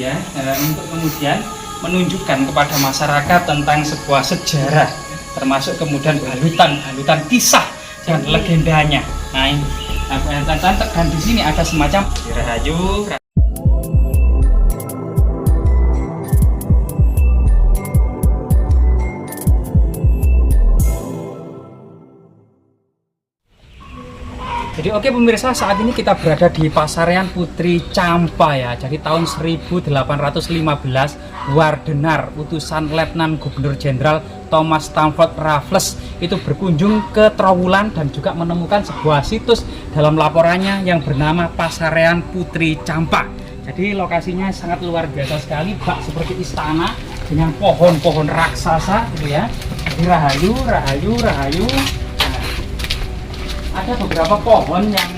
ya, untuk kemudian menunjukkan kepada masyarakat tentang sebuah sejarah, termasuk kemudian balutan kisah dan legendanya. Nah ini, dan di sini ada semacam Rahayu. Jadi oke pemirsa, saat ini kita berada di Pasarean Putri Campa ya. Jadi tahun 1815 Wardenar utusan Letnan Gubernur Jenderal Thomas Stamford Raffles itu berkunjung ke Trowulan dan juga menemukan sebuah situs dalam laporannya yang bernama Pasarean Putri Campa. Jadi lokasinya sangat luar biasa sekali, bak seperti istana dengan pohon-pohon raksasa gitu ya. Jadi rahayu. Ada beberapa pohon yang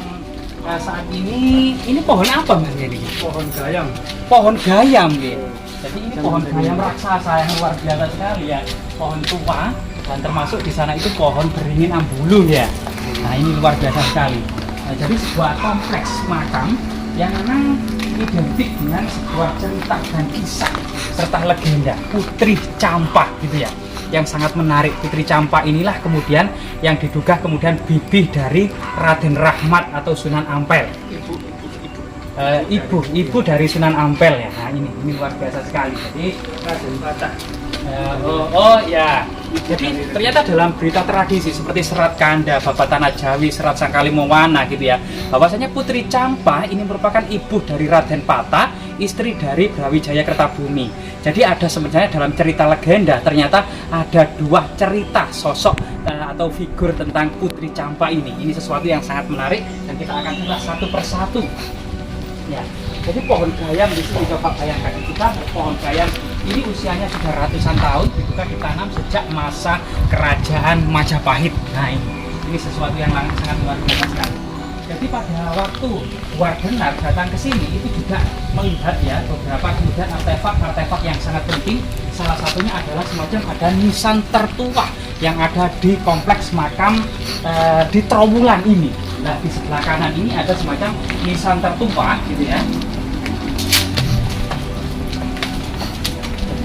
saat ini pohon apa mas ini? Pohon gayam. Pohon gayam gitu. Jadi ini pohon gayam raksasa yang luar biasa sekali ya. Pohon tua dan termasuk di sana itu pohon beringin ambulu ya. Nah ini luar biasa sekali. Nah, jadi sebuah kompleks makam yang memang identik dengan sebuah cerita dan kisah serta legenda Putri Campa gitu ya. Yang sangat menarik, Putri Campa inilah kemudian yang diduga kemudian bibih dari Raden Rahmat atau Sunan Ampel. Ibu dari Sunan Ampel ya. Nah ini luar biasa sekali. Jadi Raden Patah. Ya. Jadi ternyata dalam berita tradisi seperti Serat Kanda, Babat Tanah Jawi, Serat Sangkalimawana gitu ya, bahwasanya Putri Campa ini merupakan ibu dari Raden Patah, istri dari Brawijaya Kertabumi. Jadi ada sebenarnya dalam cerita legenda ternyata ada dua cerita sosok atau figur tentang Putri Campa ini. Ini sesuatu yang sangat menarik dan kita akan ulas satu persatu. Ya. Jadi pohon gayam di sini coba bayangkan, kita pohon gayam ini usianya sudah ratusan tahun, diduga ditanam sejak masa kerajaan Majapahit. Nah ini sesuatu yang sangat luar biasa sekali. Jadi pada waktu Wardenar datang ke sini itu juga melihat ya beberapa kemudian artefak yang sangat penting. Salah satunya adalah semacam ada nisan tertua yang ada di kompleks makam di Trowulan ini. Nah di sebelah kanan ini ada semacam nisan tertua gitu ya.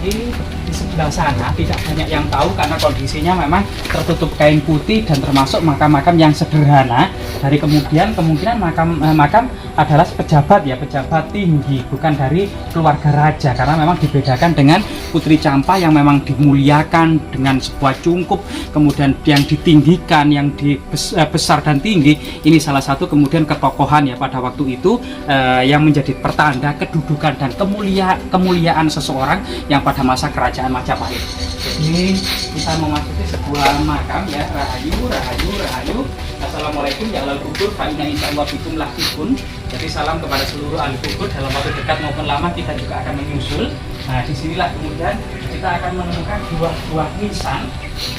Di sebelah sana tidak banyak yang tahu karena kondisinya memang tertutup kain putih dan termasuk makam-makam yang sederhana. Dari kemungkinan makam adalah pejabat tinggi, bukan dari keluarga raja, karena memang dibedakan dengan Putri Campa yang memang dimuliakan dengan sebuah cungkup, kemudian yang ditinggikan, yang besar dan tinggi. Ini salah satu kemudian ketokohan ya pada waktu itu yang menjadi pertanda kedudukan dan kemuliaan seseorang yang pada masa kerajaan Majapahit. Jadi kita memasuki sebuah makam ya, rahayu. Assalamualaikum ya ahlal kubur, fa inna insyaallah bikum lahiqun. Jadi salam kepada seluruh ahli kubur, dalam waktu dekat maupun lama kita juga akan menyusul. Nah disinilah kemudian kita akan menemukan dua buah nisan.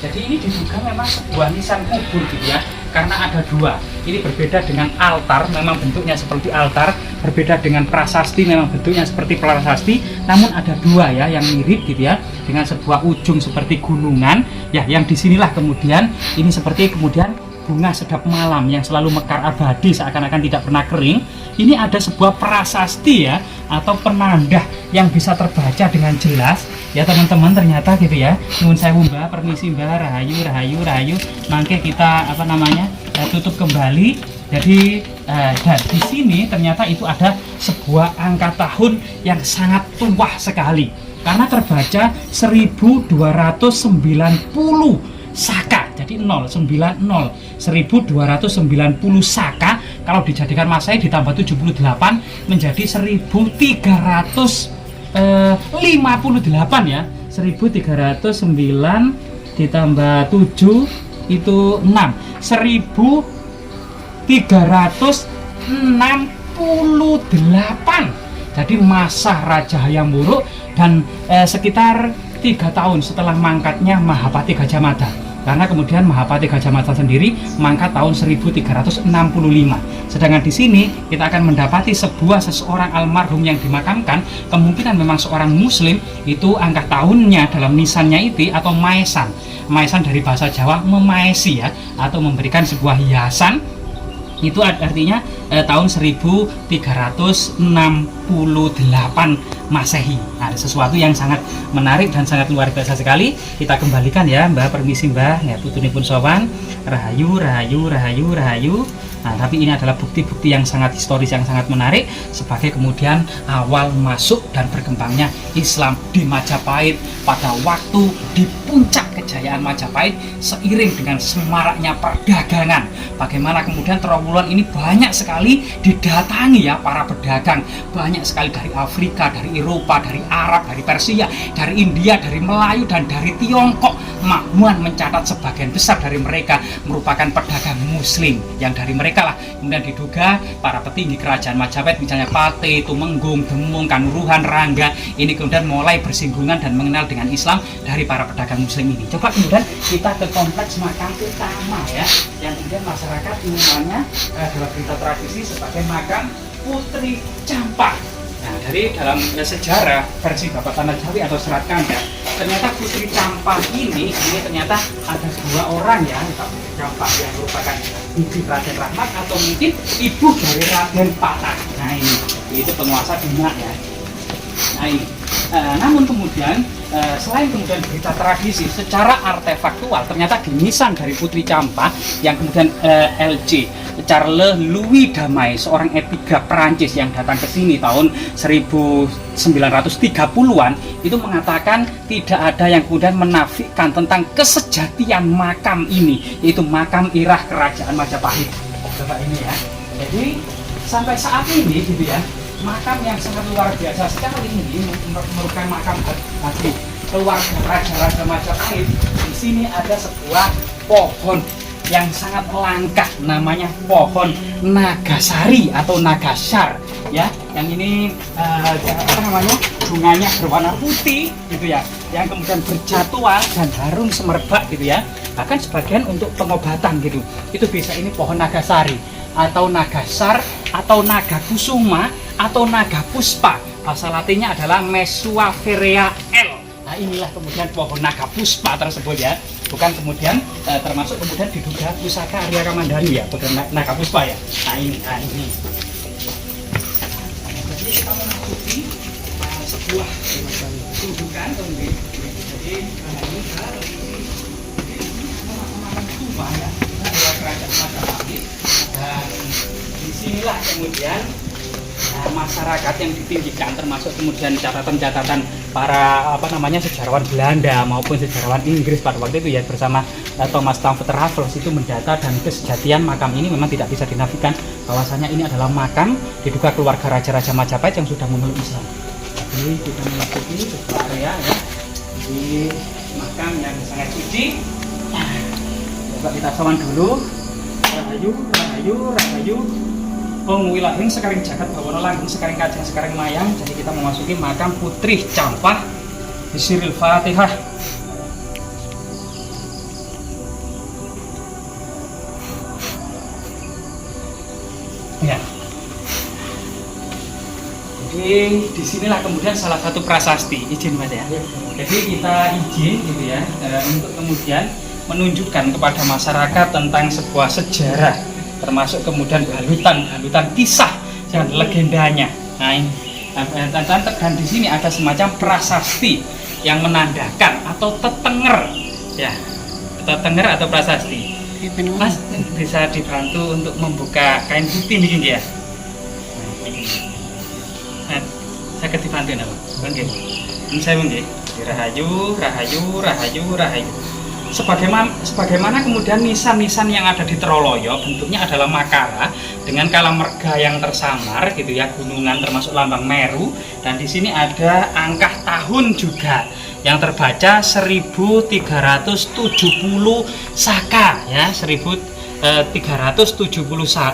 Jadi ini diduga memang sebuah nisan kubur gitu ya, karena ada dua. Ini berbeda dengan altar, memang bentuknya seperti altar. Berbeda dengan prasasti, memang bentuknya seperti prasasti. Namun ada dua ya yang mirip gitu ya, dengan sebuah ujung seperti gunungan. Ya yang disinilah kemudian ini seperti kemudian bunga sedap malam yang selalu mekar abadi seakan-akan tidak pernah kering. Ini ada sebuah prasasti ya atau penanda yang bisa terbaca dengan jelas ya teman-teman, ternyata gitu ya. Nuwun sewu Mbah, permisi Mbah, rahayu. Mangke kita tutup kembali. Jadi dan di sini ternyata itu ada sebuah angka tahun yang sangat tua sekali karena terbaca 1290 Saka. Jadi 090 1290 Saka kalau dijadikan Masehi ditambah 78 menjadi 1358 ya. 1309 ditambah 7 itu 6. 1368. Jadi masa Raja Hayam Wuruk dan sekitar 3 tahun setelah mangkatnya Mahapati Gajah Mada. Karena kemudian Mahapati Gajah Mada sendiri mangkat tahun 1365. Sedangkan di sini kita akan mendapati seseorang almarhum yang dimakamkan, kemungkinan memang seorang muslim, itu angka tahunnya dalam nisannya itu atau maesan. Maesan dari bahasa Jawa memaesi ya, atau memberikan sebuah hiasan Itu artinya tahun 1368 Masehi. Nah, ada sesuatu yang sangat menarik dan sangat luar biasa sekali. Kita kembalikan ya, Mbah, permisi Mbah, ya putunipun sowan, rahayu, rahayu, rahayu, rahayu. Nah, tapi ini adalah bukti-bukti yang sangat historis, yang sangat menarik sebagai kemudian awal masuk dan berkembangnya Islam di Majapahit pada waktu di puncak kejayaan Majapahit seiring dengan semaraknya perdagangan. Bagaimana kemudian Trowulan ini banyak sekali didatangi ya para pedagang, banyak sekali dari Afrika, dari Eropa, dari Arab, dari Persia, dari India, dari Melayu dan dari Tiongkok. Makmuan mencatat sebagian besar dari mereka merupakan pedagang Muslim yang dari mereka lah kemudian diduga para petinggi kerajaan Majapahit, misalnya Pate, Tumenggung, Demung, Kanuruhan, Rangga, ini kemudian mulai bersinggungan dan mengenal dengan Islam dari para pedagang Muslim ini. Coba kemudian kita ke kompleks makam utama ya, yang kemudian masyarakat umumnya dalam berita tradisi sebagai makam Putri Campak. Nah, dari dalam sejarah versi Bapak Tanah Jawi atau Serat Kanda, ternyata Putri Campak ini ternyata ada dua orang ya, Putri Campak yang merupakan ibu Raden Rahmat atau mungkin ibu dari Raden Patah. Nah ini, itu penguasa Demak ya. Nah ini, namun kemudian selain kemudian berita tradisi, secara artefaktual ternyata di nisan dari Putri Campak yang kemudian LC Charles Louis Damai, seorang epigraf Perancis yang datang ke sini tahun 1930-an, itu mengatakan tidak ada yang kemudian menafikan tentang kesejatian makam ini, yaitu makam Irah Kerajaan Majapahit. Coba ini ya. Jadi sampai saat ini gitu ya, makam yang sangat luar biasa sekali ini merupakan makam dari keluarga Raja-Raja Majapahit. Di sini ada sebuah pohon yang sangat langka, namanya pohon Nagasari atau Nagasar ya, yang ini apa namanya, bunganya berwarna putih gitu ya, yang kemudian berjatuhan dan harum semerbak gitu ya, bahkan sebagian untuk pengobatan gitu. Itu bisa ini pohon Nagasari atau Nagasar atau Naga Kusuma atau Naga Puspa, bahasa latinnya adalah Mesua Ferrea L. Nah inilah kemudian pohon Naga Puspa tersebut ya, bukan kemudian termasuk kemudian diduga pusaka Arya Kamandanu ya, bukan Naga Puspa ya. Nah ini, jadi kita memasuki sebuah tunjukkan kemudian, jadi ini makam tua ya, adalah kerajaan Majapahit, dan disinilah kemudian masyarakat yang ditinggikan, termasuk kemudian catatan-catatan para sejarawan Belanda maupun sejarawan Inggris pada waktu itu ya, bersama Thomas Stamford Raffles itu mendata, dan kesejatian makam ini memang tidak bisa dinafikan bahwasanya ini adalah makam diduga keluarga Raja-Raja Majapahit yang sudah memeluk Islam. Jadi kita memasuki sebuah area ya, di makam yang sangat suci. Coba kita sawan dulu. Rahayu, rahayu, rahayu. Om wilahing sekaring jagat bawana langgeng sekaring kajeng sekaring mayang. Jadi kita memasuki makam Putri Campak. Bismil Fatihah. Ya. Jadi disinilah kemudian salah satu prasasti, izin Mas ya. Jadi kita izin gitu ya, untuk kemudian menunjukkan kepada masyarakat tentang sebuah sejarah, termasuk kemudian balutan kisah dan legendanya. Nah ini, dan di sini ada semacam prasasti yang menandakan atau tetenger, ya, tetenger atau prasasti. Mas bisa dibantu untuk membuka kain putih ini ya. Nah, saya dibantu napa? Nggih. Saya nggih. Rahayu, rahayu, rahayu, rahayu. Sebagaimana kemudian nisan-nisan yang ada di Troloyo, bentuknya adalah makara dengan kalamerga yang tersamar gitu ya, gunungan termasuk lambang Meru, dan di sini ada angka tahun juga yang terbaca 1370 Saka ya, 1370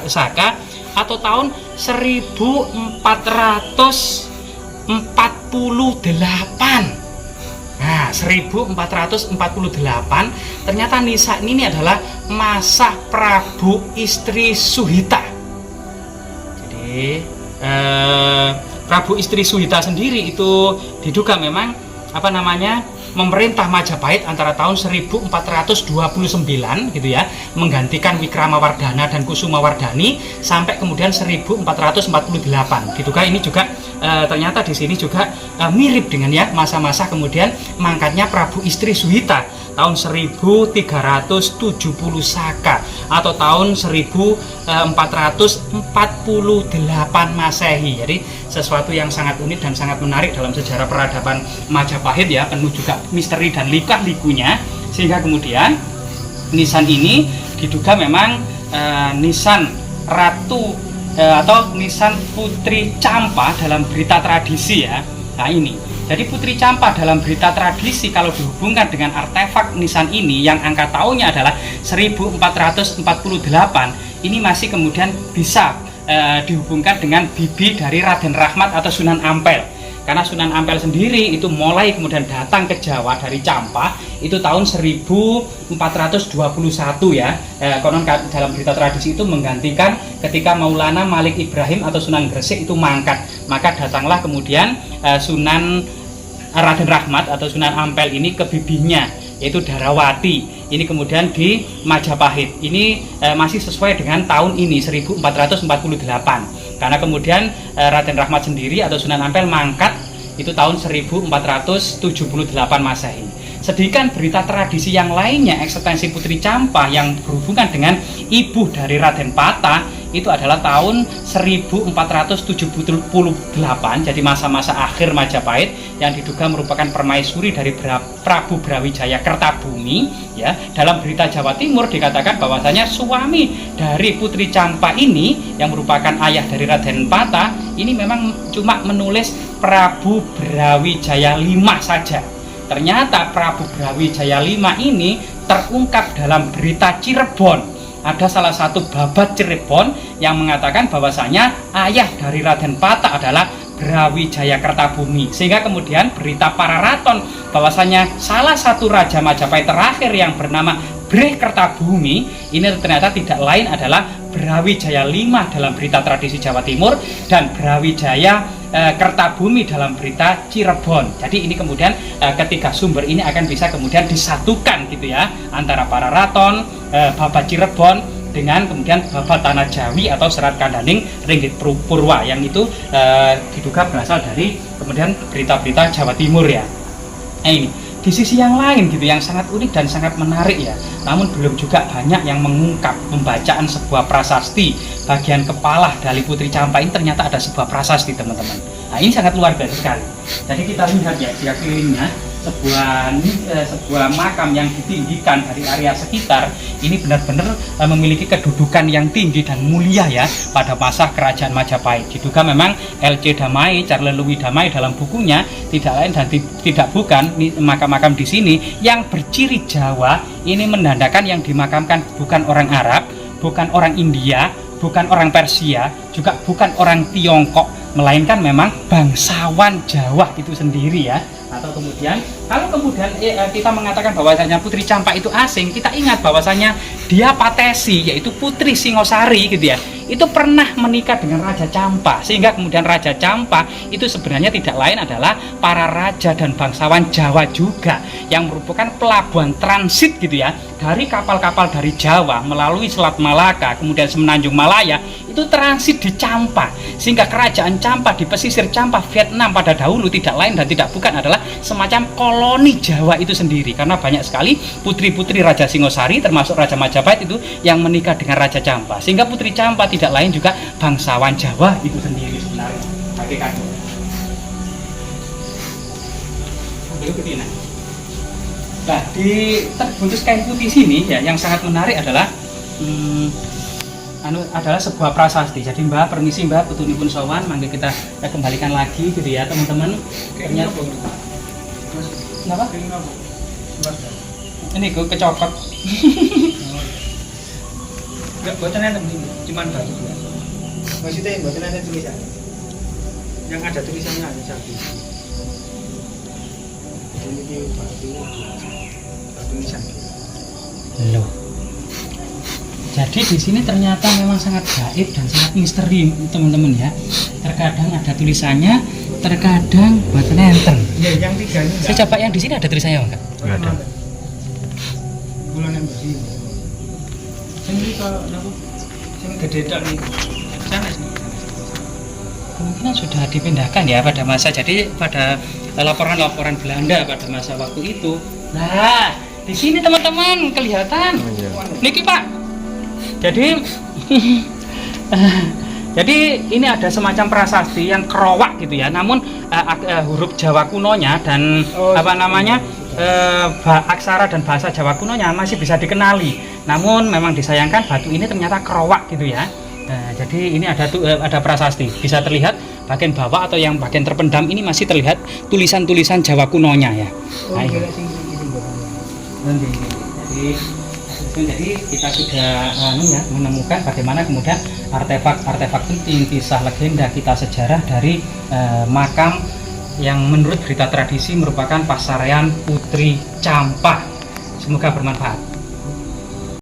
Saka atau tahun 1448. Nah, 1448 ternyata nisan ini adalah masa Prabu Istri Suhita. Jadi Prabu Istri Suhita sendiri itu diduga memang memerintah Majapahit antara tahun 1429 gitu ya, menggantikan Wikramawardhana dan Kusumawardhani sampai kemudian 1448. Diduga ini juga ternyata di sini juga mirip dengan ya masa-masa kemudian mangkatnya Prabu Istri Suhita tahun 1370 Saka atau tahun 1448 Masehi. Jadi sesuatu yang sangat unik dan sangat menarik dalam sejarah peradaban Majapahit ya, penuh juga misteri dan likah-likunya, sehingga kemudian nisan ini diduga memang nisan ratu atau nisan Putri Campa dalam berita tradisi ya. Nah ini, jadi Putri Campa dalam berita tradisi kalau dihubungkan dengan artefak nisan ini yang angka tahunnya adalah 1448, ini masih kemudian bisa dihubungkan dengan bibi dari Raden Rahmat atau Sunan Ampel. Karena Sunan Ampel sendiri itu mulai kemudian datang ke Jawa dari Campa itu tahun 1421 ya. Konon dalam berita tradisi itu menggantikan ketika Maulana Malik Ibrahim atau Sunan Gresik itu mangkat. Maka datanglah kemudian Sunan Raden Rahmat atau Sunan Ampel ini ke bibinya, yaitu Darawati. Ini kemudian di Majapahit. Ini masih sesuai dengan tahun ini 1448. Karena kemudian Raden Rahmat sendiri atau Sunan Ampel mangkat itu tahun 1478 Masehi. Sedangkan berita tradisi yang lainnya, eksistensi Putri Campa yang berhubungan dengan ibu dari Raden Pata itu adalah tahun 1478, jadi masa-masa akhir Majapahit yang diduga merupakan permaisuri dari Prabu Brawijaya Kertabumi ya. Dalam berita Jawa Timur dikatakan bahwasanya suami dari Putri Campa ini yang merupakan ayah dari Raden Pata ini memang cuma menulis Prabu Brawijaya V saja. Ternyata Prabu Brawijaya V ini terungkap dalam berita Cirebon. Ada salah satu babat Cirebon yang mengatakan bahwasanya ayah dari Raden Pata adalah Brawijaya Kertabumi, sehingga kemudian berita Pararaton bahwasanya salah satu raja Majapahit terakhir yang bernama Breh Kertabumi ini ternyata tidak lain adalah Brawijaya V dalam berita tradisi Jawa Timur dan Brawijaya Kertabumi dalam berita Cirebon. Jadi ini kemudian ketiga sumber ini akan bisa kemudian disatukan gitu ya, antara Pararaton, babat Cirebon dengan kemudian babat Tanah Jawi atau Serat Kandaning Ringgit Purwa yang itu diduga berasal dari kemudian berita-berita Jawa Timur ya. Nah ini di sisi yang lain gitu yang sangat unik dan sangat menarik ya, namun belum juga banyak yang mengungkap pembacaan sebuah prasasti bagian kepala dari Putri Campa ini. Ternyata ada sebuah prasasti teman-teman. Nah ini sangat luar biasa sekali. Jadi kita lihat ya di sekelilingnya sebuah makam yang ditinggikan dari area sekitar ini benar-benar memiliki kedudukan yang tinggi dan mulia ya pada masa kerajaan Majapahit. Diduga memang L.C. Damai, Charles Louis Damai dalam bukunya tidak lain dan tidak bukan makam-makam di sini yang berciri Jawa ini menandakan yang dimakamkan bukan orang Arab, bukan orang India, bukan orang Persia, juga bukan orang Tiongkok, melainkan memang bangsawan Jawa itu sendiri ya. Atau kemudian kalau kemudian kita mengatakan bahwasanya Putri Campa itu asing, kita ingat bahwasanya dia Patesi, yaitu Putri Singosari gitu ya, itu pernah menikah dengan Raja Campa, sehingga kemudian Raja Campa itu sebenarnya tidak lain adalah para raja dan bangsawan Jawa juga yang merupakan pelabuhan transit gitu ya, dari kapal-kapal dari Jawa melalui Selat Malaka kemudian Semenanjung Malaya itu transit di Campa, sehingga kerajaan Campa di pesisir Campa Vietnam pada dahulu tidak lain dan tidak bukan adalah semacam koloni Jawa itu sendiri, karena banyak sekali putri-putri Raja Singosari termasuk Raja Majapahit itu yang menikah dengan Raja Campa, sehingga Putri Campa tidak lain juga bangsawan Jawa itu sendiri sebenarnya hakikatnya. Nah di terbungkus kain putih sini ya yang sangat menarik adalah adalah sebuah prasasti. Jadi Mbak, permisi Mbak, putunipun sowan, mangga kita kembalikan lagi gitu ya teman-teman. Ternyata kenapa? Ini gue kecokot. Enggak, buatan ada cuman batu biasa. Maksudnya buatan ada tulisan. Yang ada tulisannya ada satu. Ini batu nisan. Loh. Jadi di sini ternyata memang sangat gaib dan sangat misteri teman-teman ya. Terkadang ada tulisannya, terkadang buat nenten. Ya, yang 3 ini Saya coba yang di sini ada tulisannya enggak? Nggak ada. bulan yang bersih. Ini kalau aku yang gede tok nih. Sana sini. Kemungkinan sudah dipindahkan ya pada masa, jadi pada laporan-laporan Belanda pada masa waktu itu. Nah, di sini teman-teman kelihatan. Oh, iya. Niki Pak. Jadi jadi ini ada semacam prasasti yang kerowak gitu ya. Namun huruf Jawa kunonya dan aksara dan bahasa Jawa kunonya masih bisa dikenali. Namun memang disayangkan batu ini ternyata kerowak gitu ya. Nah, jadi ini ada prasasti, bisa terlihat bagian bawah atau yang bagian terpendam ini masih terlihat tulisan-tulisan Jawa kunonya ya. Nah, jadi kita sudah menemukan bagaimana kemudian artefak-artefak penting, kisah legenda, kita sejarah dari makam yang menurut berita tradisi merupakan pasarean Putri Campak. Semoga bermanfaat.